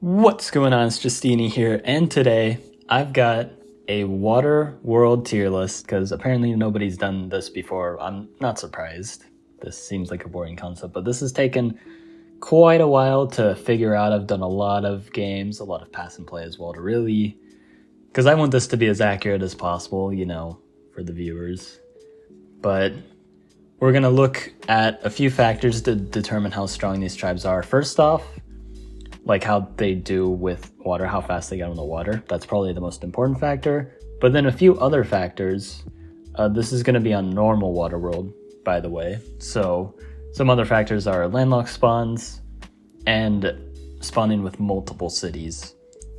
What's going on? It's Justeeni here, and today I've got a water world tier list because apparently nobody's done this before. I'm not surprised. This seems like a boring concept, but this has taken quite a while to figure out. I've done a lot of games, a lot of pass and play as well to really, because I want this to be as accurate as possible, for the viewers. But we're going to look at a few factors to determine how strong these tribes are. First off, like how they do with water, how fast they get on the water. That's probably the most important factor. But then a few other factors. This is going to be on normal water world, by the way. So some other factors are landlocked spawns and spawning with multiple cities,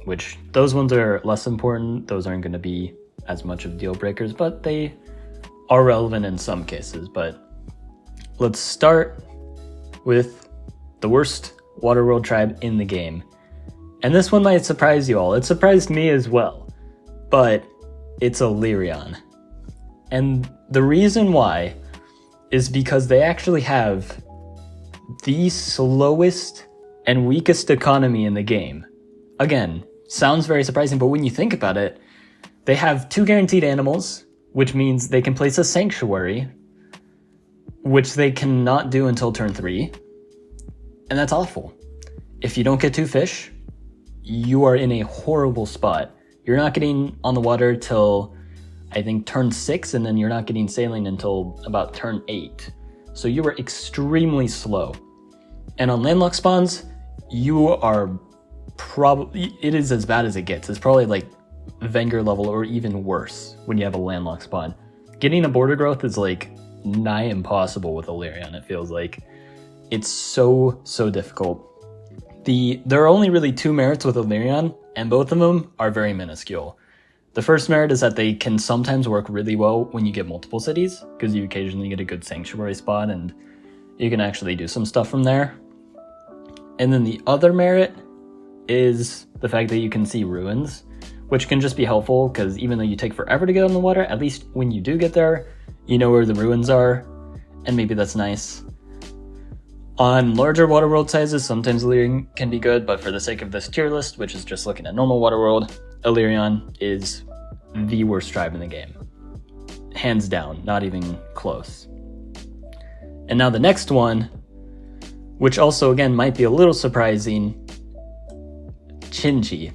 which those ones are less important. Those aren't going to be as much of deal breakers, but they are relevant in some cases. But let's start with the worst water world tribe in the game. And this one might surprise you all. It surprised me as well. But it's Illyrian. And the reason why is because they actually have the slowest and weakest economy in the game. Again, sounds very surprising, but when you think about it, they have 2 guaranteed animals, which means they can place a sanctuary, which they cannot do until turn 3. And that's awful. If you don't get 2 fish, you are in a horrible spot. You're not getting on the water till, I think, turn 6, and then you're not getting sailing until about turn 8. So you are extremely slow. And on landlocked spawns, you are probably, it is as bad as it gets. It's probably like Wenger level or even worse when you have a landlocked spawn. Getting a border growth is like nigh impossible with Illyrian, it feels like. It's so difficult. There are only really 2 merits with Illyrian, and both of them are very minuscule. The first merit is that they can sometimes work really well when you get multiple cities, because you occasionally get a good sanctuary spot and you can actually do some stuff from there. And then the other merit is the fact that you can see ruins, which can just be helpful, because even though you take forever to get on the water, at least when you do get there, you know where the ruins are, and maybe that's nice. On larger water world sizes, sometimes Illyrian can be good, but for the sake of this tier list, which is just looking at normal water world, Illyrian is the worst tribe in the game. Hands down, not even close. And now the next one, which also again might be a little surprising, Chinchi.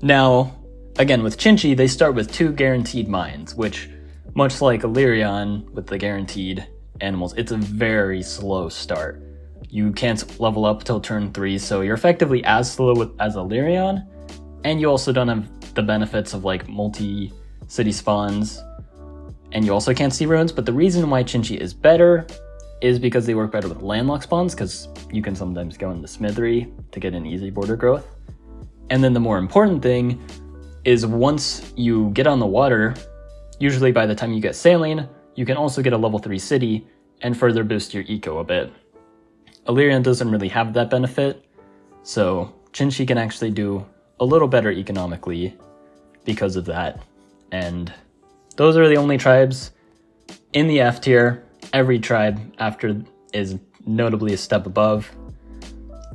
Now, again with Chinchi, they start with 2 guaranteed mines, which much like Illyrian with the guaranteed animals, it's a very slow start. You can't level up till turn 3, so you're effectively as slow as Illyrian, and you also don't have the benefits of like multi-city spawns, and you also can't see ruins. But the reason why Chinchi is better is because they work better with landlocked spawns, because you can sometimes go into Smithery to get an easy border growth. And then the more important thing is once you get on the water, usually by the time you get sailing, you can also get a level 3 city and further boost your eco a bit. Illyrian doesn't really have that benefit, so Chinchi can actually do a little better economically because of that. And those are the only tribes in the F tier. Every tribe after is notably a step above.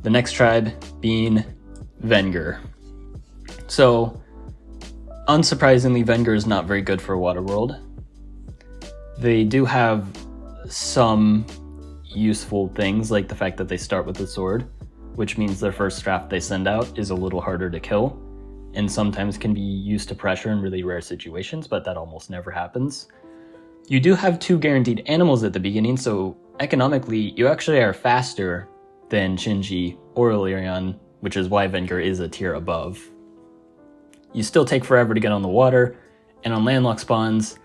The next tribe being Wenger. So, unsurprisingly, Wenger is not very good for water world. They do have some useful things, like the fact that they start with a sword, which means their first draft they send out is a little harder to kill, and sometimes can be used to pressure in really rare situations, but that almost never happens. You do have 2 guaranteed animals at the beginning, so economically, you actually are faster than Chinchi or Illyrian, which is why Wenger is a tier above. You still take forever to get on the water, and on landlocked spawns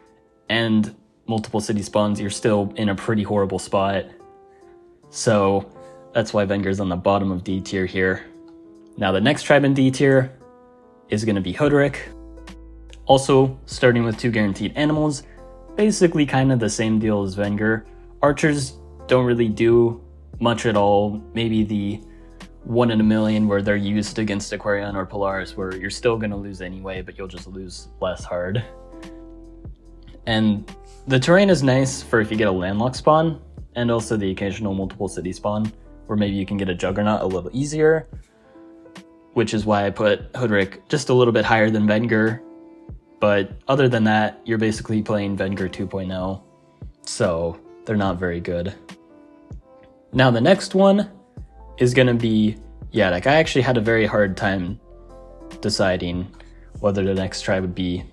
and multiple city spawns, you're still in a pretty horrible spot. So that's why Wenger's on the bottom of D tier here. Now the next tribe in D tier is going to be Hooderick. Also starting with 2 guaranteed animals, basically kind of the same deal as Wenger. Archers don't really do much at all, maybe the 1 in a million where they're used against Aquarion or Polaris, where you're still going to lose anyway, but you'll just lose less hard. And the terrain is nice for if you get a landlocked spawn, and also the occasional multiple city spawn, where maybe you can get a Juggernaut a little easier. which is why I put Hoodrick just a little bit higher than Wenger. But other than that, you're basically playing Wenger 2.0, so they're not very good. Now the next one is going to be Yadok. I actually had a very hard time deciding whether the next try would be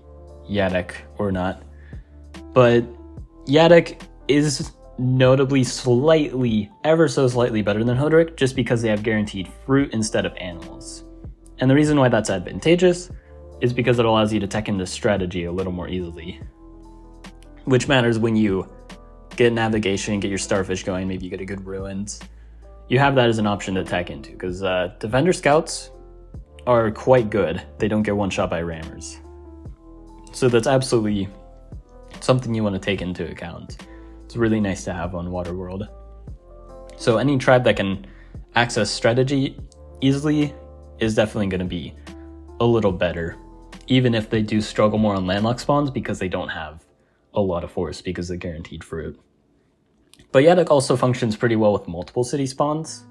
Yadok or not. But Yadok is notably slightly, ever so slightly better than Hoodrick, just because they have guaranteed fruit instead of animals. And the reason why that's advantageous is because it allows you to tech into strategy a little more easily, which matters when you get navigation, get your starfish going, maybe you get a good ruins. You have that as an option to tech into, because defender scouts are quite good. They don't get one shot by rammers. So that's absolutely something you want to take into account. It's really nice to have on Waterworld. So any tribe that can access strategy easily is definitely going to be a little better, even if they do struggle more on landlocked spawns because they don't have a lot of force because they're guaranteed fruit. But Yadok also functions pretty well with multiple city spawns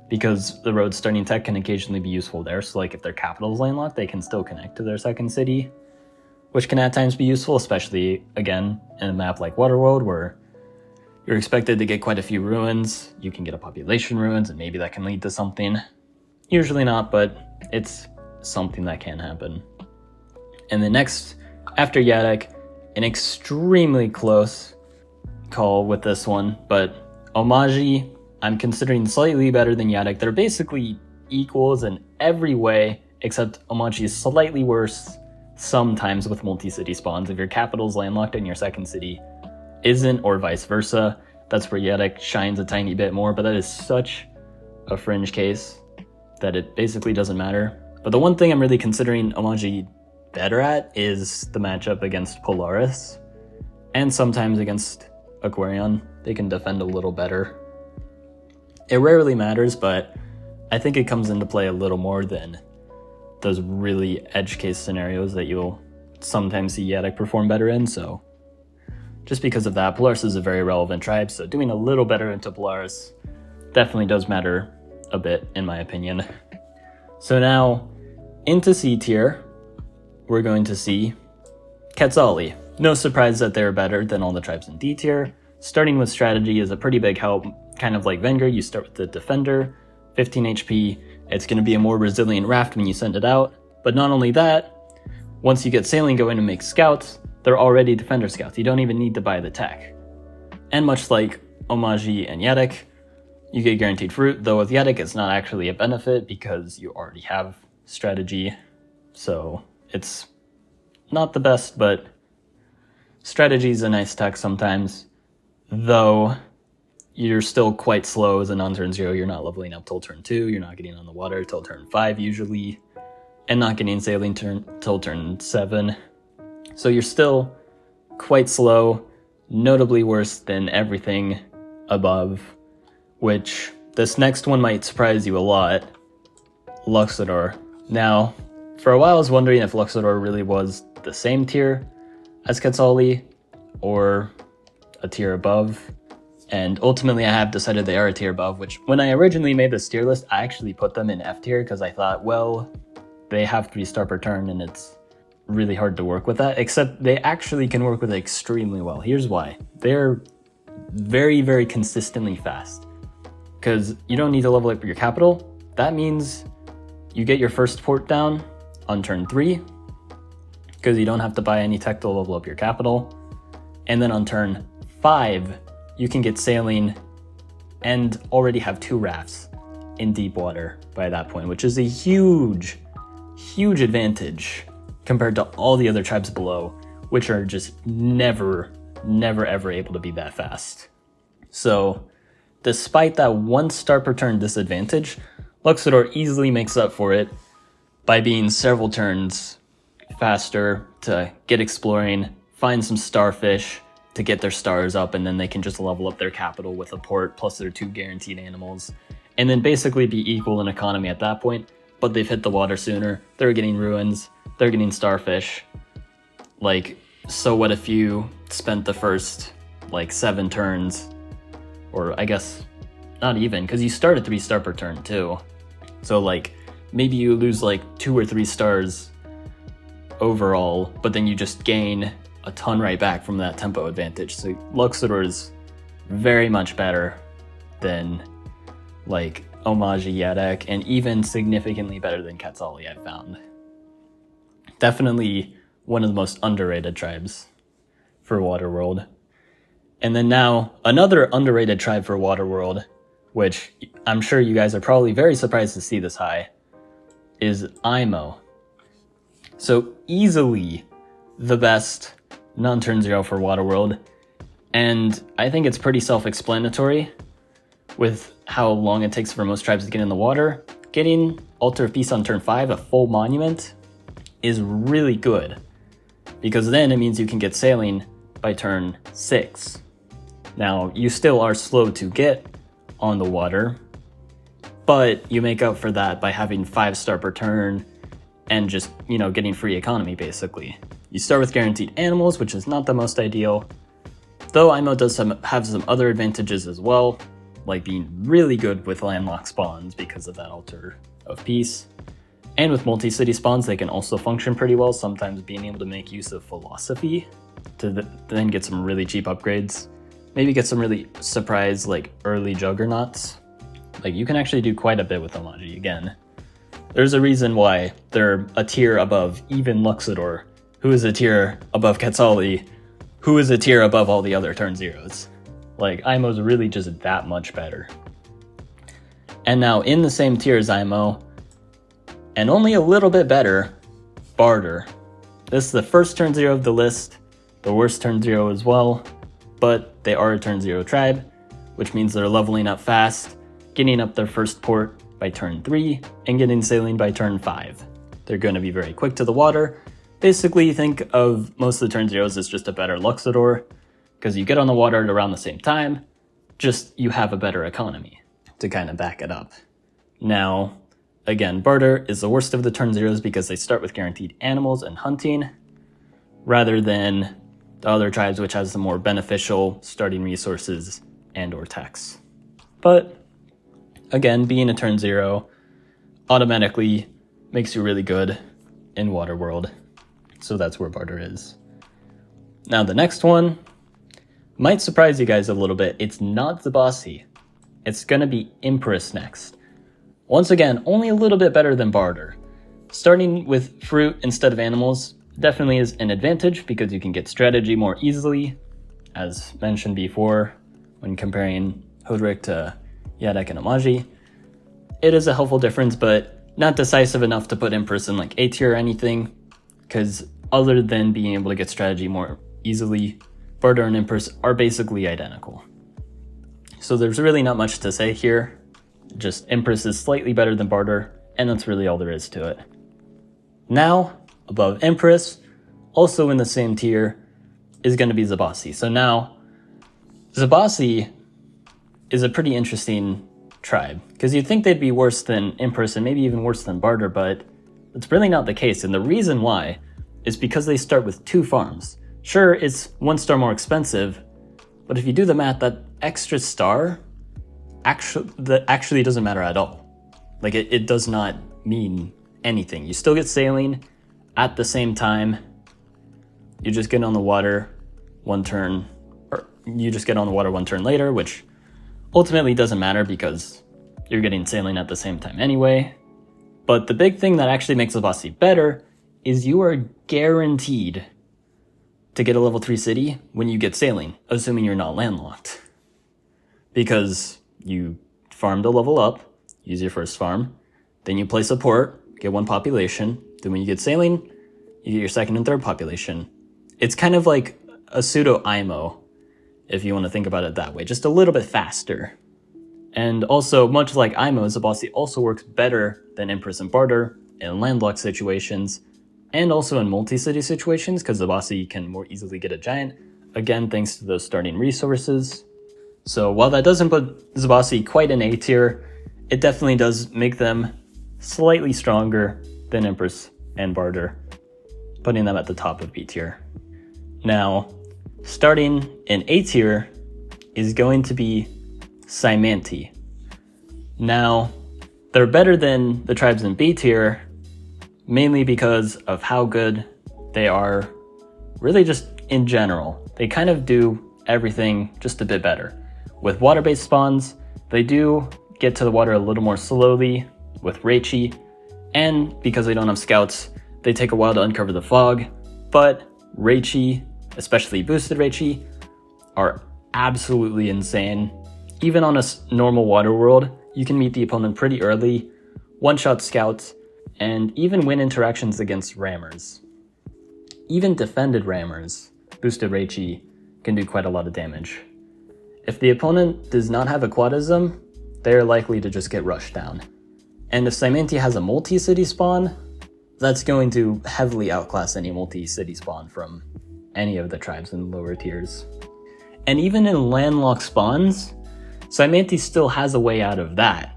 because the road starting tech can occasionally be useful there. So like if their capital is landlocked, they can still connect to their second city, which can at times be useful, especially again in a map like Waterworld where you're expected to get quite a few ruins. You can get a population ruins and maybe that can lead to something. Usually not, but it's something that can happen. And the next, after Yadok, an extremely close call with this one, but Omaji, I'm considering slightly better than Yadok. They're basically equals in every way, except Omaji is slightly worse sometimes with multi-city spawns. If your capital's landlocked and your second city isn't, or vice versa, that's where Yadok shines a tiny bit more, but that is such a fringe case that it basically doesn't matter. But the one thing I'm really considering Omaji better at is the matchup against Polaris, and sometimes against Aquarion. They can defend a little better. It rarely matters, but I think it comes into play a little more than those really edge case scenarios that you'll sometimes see Yadok perform better in. So just because of that, Polaris is a very relevant tribe, so doing a little better into Polaris definitely does matter a bit, in my opinion. So now, into C tier, we're going to see Quetzali. No surprise that they're better than all the tribes in D tier. Starting with strategy is a pretty big help, kind of like Wenger. You start with the defender, 15 HP. It's going to be a more resilient raft when you send it out. But not only that, once you get sailing going and make scouts, they're already defender scouts. You don't even need to buy the tech. And much like Omaji and Yadok, you get guaranteed fruit, though with Yadok it's not actually a benefit because you already have strategy. So it's not the best, but strategy is a nice tech sometimes, though you're still quite slow as a non-turn 0. You're not leveling up till turn 2, you're not getting on the water till turn 5 usually, and not getting sailing till turn 7. So you're still quite slow, notably worse than everything above, which this next one might surprise you a lot, Luxador. Now, for a while I was wondering if Luxador really was the same tier as Quetzali or a tier above, and ultimately I have decided they are a tier above, which when I originally made this tier list, I actually put them in F tier because I thought, well, they have 3-star per turn and it's really hard to work with that, except they actually can work with it extremely well. Here's why. They're very, very consistently fast because you don't need to level up your capital. That means you get your first port down on turn 3 because you don't have to buy any tech to level up your capital. And then on turn 5, you can get sailing and already have 2 rafts in deep water by that point, which is a huge, huge advantage compared to all the other tribes below, which are just never ever able to be that fast. So despite that 1-star per turn disadvantage, Luxador easily makes up for it by being several turns faster to get exploring, find some starfish to get their stars up, and then they can just level up their capital with a port plus their 2 guaranteed animals, and then basically be equal in economy at that point, but they've hit the water sooner, they're getting ruins, they're getting starfish. Like, so what if you spent the first, 7 turns, or I guess not even, because you start at 3-star per turn too. So maybe you lose like 2 or 3 stars overall, but then you just gain a ton right back from that tempo advantage. So Luxador is very much better than like Omaji Yadek, and even significantly better than Quetzali, I've found. Definitely one of the most underrated tribes for Waterworld. And then now, another underrated tribe for Waterworld, which I'm sure you guys are probably very surprised to see this high, is Imo. So easily the best non-turn 0 for Waterworld, and I think it's pretty self-explanatory with how long it takes for most tribes to get in the water. Getting Altar of Peace on turn 5, a full monument, is really good, because then it means you can get sailing by turn 6. Now, you still are slow to get on the water, but you make up for that by having 5-star per turn and just, getting free economy, basically. You start with guaranteed animals, which is not the most ideal, though Imo does have some other advantages as well, like being really good with landlocked spawns because of that Altar of Peace. And with multi-city spawns, they can also function pretty well, sometimes being able to make use of Philosophy to then get some really cheap upgrades. Maybe get some really surprise, like, early Juggernauts. Like, you can actually do quite a bit with Omaji, again. There's a reason why they're a tier above even Luxador, who is a tier above Quetzali, who is a tier above all the other turn 0s. Like, Imo's really just that much better. And now, in the same tier as Imo, and only a little bit better, Barter. This is the first turn 0 of the list, the worst turn 0 as well, but they are a turn 0 tribe, which means they're leveling up fast, getting up their first port by turn 3, and getting sailing by turn 5. They're going to be very quick to the water. Basically, think of most of the turn 0s as just a better Luxador, because you get on the water at around the same time, just you have a better economy to kind of back it up. Now, again, Barter is the worst of the turn 0s because they start with guaranteed animals and hunting, rather than the other tribes, which has the more beneficial starting resources and or techs. But again, being a turn 0 automatically makes you really good in Waterworld. So that's where Barter is. Now the next one might surprise you guys a little bit. It's not Zabasi. It's going to be Empress next. Once again, only a little bit better than Barter. Starting with fruit instead of animals definitely is an advantage because you can get strategy more easily, as mentioned before when comparing Hodrick to Yadek and Omaji. It is a helpful difference, but not decisive enough to put Empress in like A tier or anything, because other than being able to get strategy more easily, Barter and Empress are basically identical. So there's really not much to say here. Just Empress is slightly better than Barter, and that's really all there is to it. Now, above Empress, also in the same tier, is going to be Zabasi. So now, Zabasi is a pretty interesting tribe, because you'd think they'd be worse than Empress and maybe even worse than Barter, but it's really not the case. And the reason why is because they start with 2 farms. Sure, it's 1 star more expensive, but if you do the math, that extra star actually doesn't matter at all. Like, it does not mean anything. You still get sailing at the same time. You just get on the water 1 turn, or you just get on the water 1 turn later, which ultimately doesn't matter because you're getting sailing at the same time anyway. But the big thing that actually makes Zabasi better is you are guaranteed to get a level 3 city when you get sailing, assuming you're not landlocked. Because you farm to level up, use your first farm, then you place a port, get 1 population, then when you get sailing, you get your 2nd and 3rd population. It's kind of like a pseudo IMO, if you want to think about it that way, just a little bit faster. And also, much like IMO, Zabasi also works better than Empress and Barter in landlocked situations, and also in multi-city situations, because Zabasi can more easily get a giant, again thanks to those starting resources. So while that doesn't put Zabasi quite in A tier, it definitely does make them slightly stronger than Empress and Barter, putting them at the top of B tier. Now, starting in A tier is going to be Saimanti. Now, They're better than the tribes in B tier, mainly because of how good they are, really just in general. They kind of do everything just a bit better. With water-based spawns, they do get to the water a little more slowly with Reichi, and because they don't have scouts, they take a while to uncover the fog, but Reichi, especially boosted Reichi, are absolutely insane. Even on a normal water world, you can meet the opponent pretty early, one-shot scouts, and even win interactions against rammers. Even defended rammers, boosted Reichi, can do quite a lot of damage. If the opponent does not have aquatism, they are likely to just get rushed down. And if Saimanti has a multi-city spawn, that's going to heavily outclass any multi-city spawn from any of the tribes in the lower tiers. And even in landlocked spawns, Saimanti still has a way out of that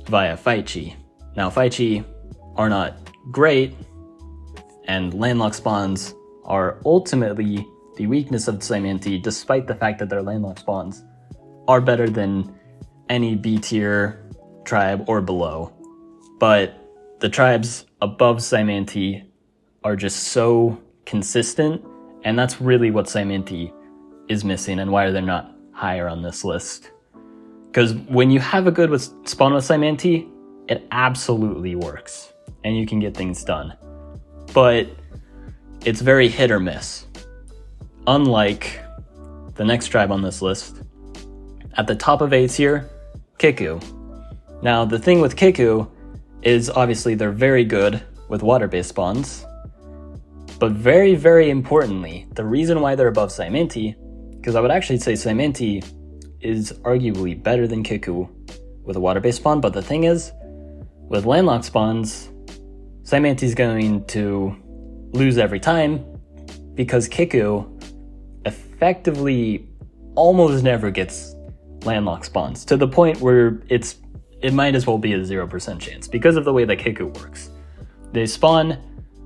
via Faichi. Now, Faichi are not great, and landlocked spawns are ultimately the weakness of Saimanti, despite the fact that their landlocked spawns are better than any B tier tribe or below. But the tribes above Saimanti are just so consistent, and that's really what Saimanti is missing and why they're not higher on this list. Because when you have a good spawn with Saimanti, it absolutely works, and you can get things done. But it's very hit or miss. Unlike the next tribe on this list, at the top of A tier, Kiku. Now, the thing with Kiku is obviously they're very good with water-based spawns, but very, very importantly, the reason why they're above Saimanti, because I would actually say Saimanti is arguably better than Kiku with a water-based spawn, but the thing is, with landlocked spawns, Saimanti's going to lose every time because Kiku effectively almost never gets landlocked spawns, to the point where it might as well be a 0% chance because of the way that Kiku works. They spawn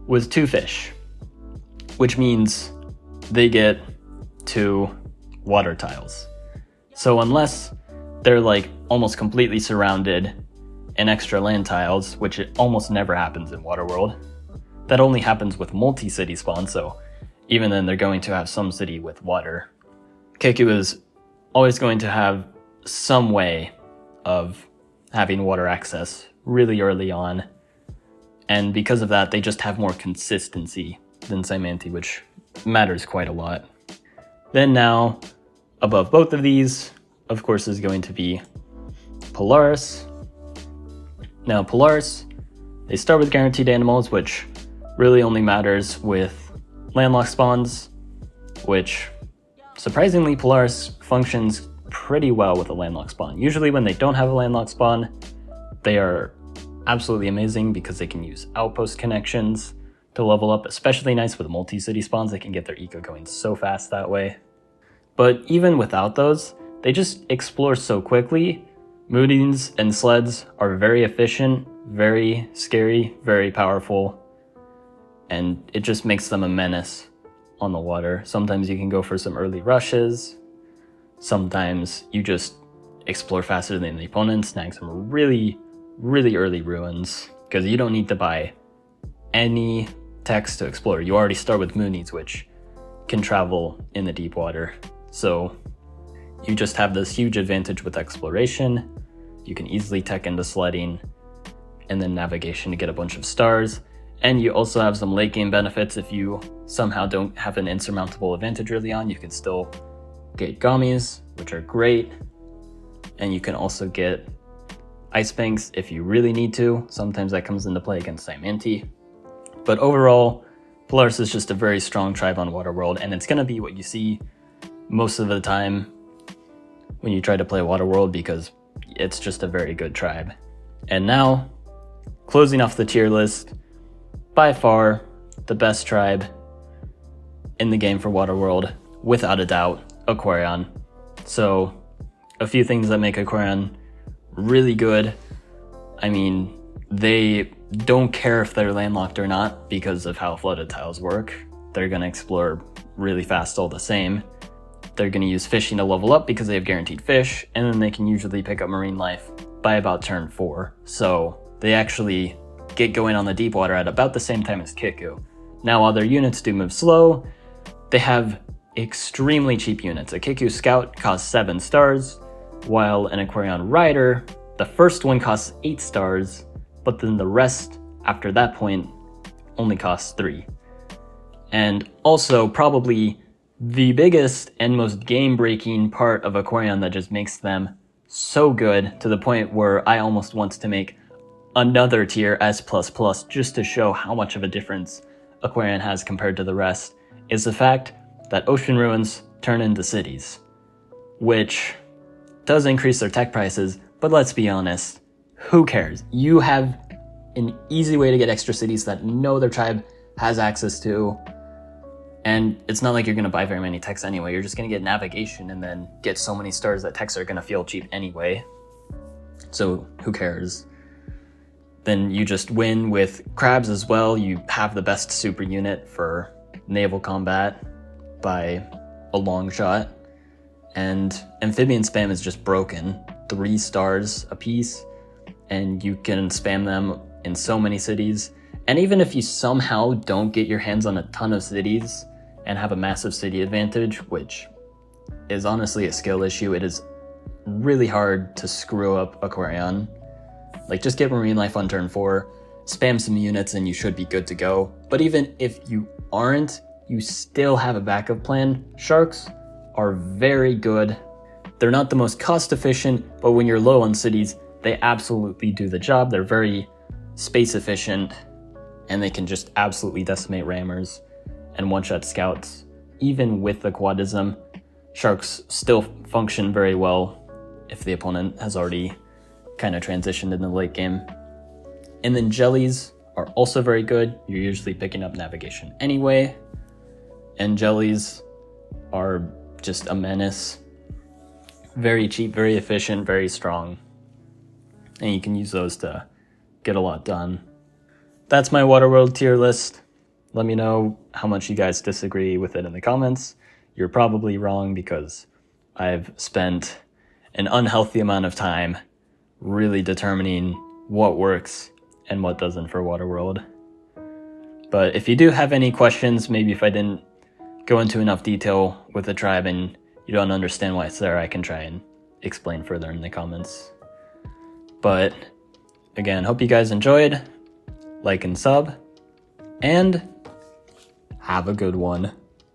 with 2 fish, which means they get 2 water tiles. So unless they're like almost completely surrounded in extra land tiles, which it almost never happens in Water World, that only happens with multi-city spawns, so even then they're going to have some city with water. Kiku is always going to have some way of having water access really early on, and because of that, they just have more consistency than Saimanti, which matters quite a lot. Then now, above both of these, of course, is going to be Polaris. Now, Polaris, they start with guaranteed animals, which really only matters with landlocked spawns, which surprisingly Polaris functions pretty well with a landlocked spawn. Usually when they don't have a landlocked spawn, they are absolutely amazing because they can use outpost connections to level up, especially nice with multi-city spawns. They can get their eco going so fast that way. But even without those, they just explore so quickly. Moodings and sleds are very efficient, very scary, very powerful, and it just makes them a menace on the water. Sometimes you can go for some early rushes. Sometimes you just explore faster than the opponent, snag some really, really early ruins, because you don't need to buy any techs to explore. You already start with Moonies, which can travel in the deep water. So you just have this huge advantage with exploration. You can easily tech into sledding and then navigation to get a bunch of stars. And you also have some late game benefits. If you somehow don't have an insurmountable advantage early on, you can still get gummies, which are great. And you can also get ice banks if you really need to. Sometimes that comes into play against Saimanti. But overall, Polaris is just a very strong tribe on Waterworld, and it's going to be what you see most of the time when you try to play Waterworld because it's just a very good tribe. And now, closing off the tier list, by far the best tribe in the game for Waterworld, without a doubt, Aquarion. So, a few things that make Aquarion really good. I mean, they don't care if they're landlocked or not because of how flooded tiles work. They're going to explore really fast all the same. They're going to use fishing to level up because they have guaranteed fish, and then they can usually pick up marine life by about turn 4, so they actually get going on the deep water at about the same time as Kiku. Now, while their units do move slow, they have extremely cheap units. A Kiku Scout costs 7 stars, while an Aquarion Rider, the first one costs 8 stars, but then the rest after that point only costs 3. And also, probably the biggest and most game-breaking part of Aquarion that just makes them so good to the point where I almost want to make another tier S++ just to show how much of a difference Aquarion has compared to the rest, is the fact that ocean ruins turn into cities, which does increase their tech prices, but let's be honest, who cares? You have an easy way to get extra cities that no other tribe has access to, and it's not like you're going to buy very many techs anyway. You're just going to get navigation and then get so many stars that techs are going to feel cheap anyway, so who cares? Then you just win with crabs as well. You have the best super unit for naval combat by a long shot. And amphibian spam is just broken. 3 stars a piece, and you can spam them in so many cities. And even if you somehow don't get your hands on a ton of cities and have a massive city advantage, which is honestly a skill issue, it is really hard to screw up Aquarion. Like, just get Marine Life on turn 4, spam some units, and you should be good to go. But even if you aren't, you still have a backup plan. Sharks are very good. They're not the most cost efficient, but when you're low on cities, they absolutely do the job. They're very space efficient, and they can just absolutely decimate rammers and one-shot scouts. Even with the quadism, sharks still function very well if the opponent has already kind of transitioned in the late game. And then jellies are also very good. You're usually picking up navigation anyway, and jellies are just a menace. Very cheap, very efficient, very strong, and you can use those to get a lot done. That's my Waterworld tier list. Let me know how much you guys disagree with it in the comments. You're probably wrong, because I've spent an unhealthy amount of time really determining what works and what doesn't for Waterworld. But if you do have any questions, maybe if I didn't go into enough detail with the tribe and you don't understand why it's there, I can try and explain further in the comments. But again, hope you guys enjoyed. Like and sub, and have a good one.